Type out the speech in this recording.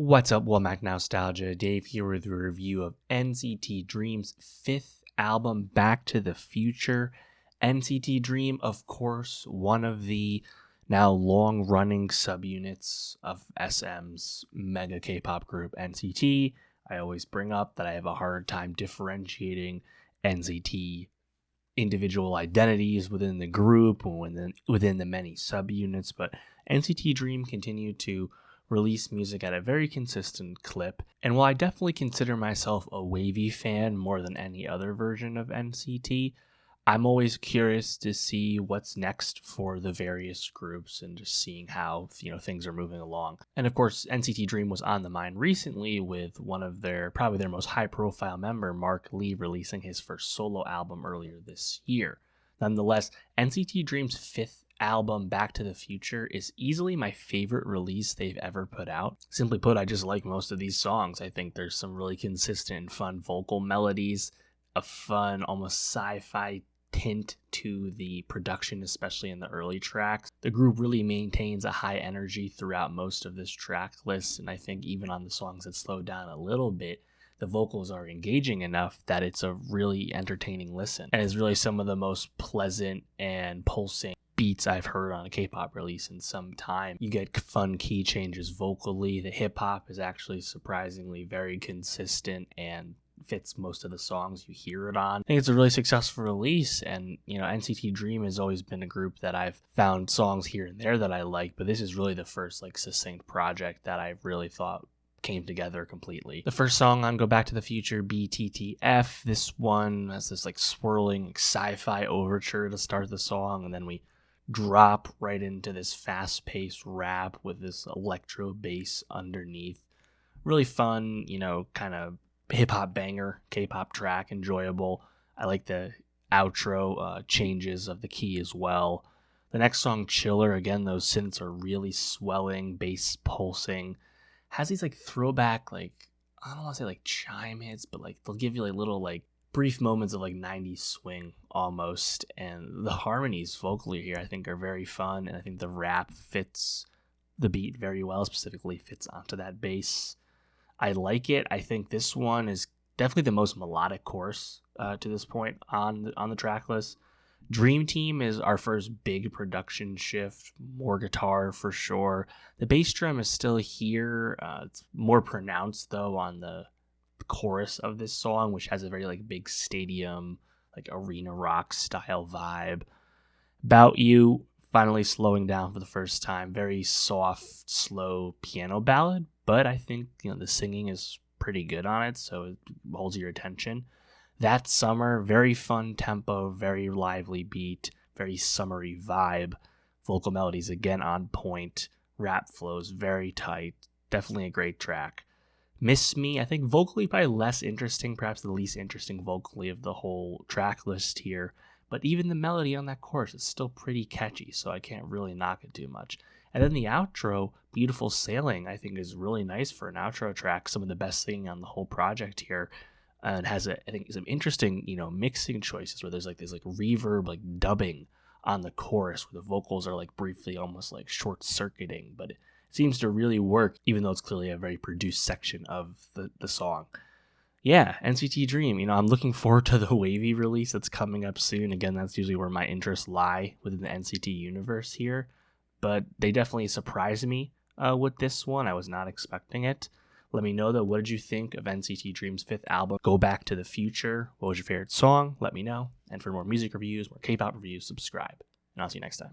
What's up, welcome back to Nowstalgia. Dave here with a review of NCT Dream's fifth album, Back to the Future. NCT Dream, of course, one of the now long-running subunits of SM's mega K-pop group NCT. I always bring up that I have a hard time differentiating NCT individual identities within the group and within the many subunits, but NCT Dream continued to release music at a very consistent clip, and while I definitely consider myself a wavy fan more than any other version of NCT, I'm always curious to see what's next for the various groups and just seeing how things are moving along. And of course, NCT Dream was on the mind recently with one of probably their most high-profile member, Mark Lee, releasing his first solo album earlier this year. Nonetheless, NCT Dream's fifth album, Back to the Future, is easily my favorite release they've ever put out. Simply put, I just like most of these songs. I think there's some really consistent and fun vocal melodies, a fun, almost sci-fi tint to the production, especially in the early tracks. The group really maintains a high energy throughout most of this track list, and I think even on the songs that slow down a little bit, the vocals are engaging enough that it's a really entertaining listen, and is really some of the most pleasant and pulsing beats I've heard on a K-pop release in some time. You get fun key changes vocally. The hip-hop is actually surprisingly very consistent and fits most of the songs you hear it on. I think it's a really successful release, and NCT Dream has always been a group that I've found songs here and there that I like, but this is really the first succinct project that I really thought came together completely. The first song on Go Back to the Future, BTTF, this one has this swirling sci-fi overture to start the song, and then we drop right into this fast-paced rap with this electro bass underneath. Really fun, kind of hip-hop banger, K-pop track, enjoyable. I like the outro changes of the key as well. The next song, Chiller, again, those synths are really swelling, bass pulsing. Has these throwback, I don't want to say chime hits, but they'll give you little brief moments of 90s swing almost, and the harmonies vocally here I think are very fun, and I think the rap fits the beat very well, specifically fits onto that bass. I like it. I think this one is definitely the most melodic chorus to this point on the track list. Dream Team is our first big production shift, more guitar for sure. The bass drum is still here. It's more pronounced though on the chorus of this song, which has a very big stadium, arena rock style vibe. About You, finally slowing down for the first time. Very soft, slow piano ballad, but I think the singing is pretty good on it, so it holds your attention. That Summer, very fun tempo, very lively beat, very summery vibe. Vocal melodies again on point. Rap flows very tight. Definitely a great track. Miss Me, I think vocally probably less interesting, perhaps the least interesting vocally of the whole track list here. But even the melody on that chorus is still pretty catchy, so I can't really knock it too much. And then the outro, Beautiful Sailing, I think is really nice for an outro track. Some of the best singing on the whole project here. And has I think some interesting, mixing choices where there's this reverb, dubbing on the chorus where the vocals are briefly almost short circuiting, but it seems to really work, even though it's clearly a very produced section of the song. Yeah, NCT Dream, I'm looking forward to the wavy release that's coming up soon. Again, that's usually where my interests lie within the NCT universe here, but they definitely surprised me with this one. I was not expecting it. Let me know, though, what did you think of NCT Dream's fifth album, Go Back to the Future? What was your favorite song? Let me know. And for more music reviews, more K-pop reviews, subscribe. And I'll see you next time.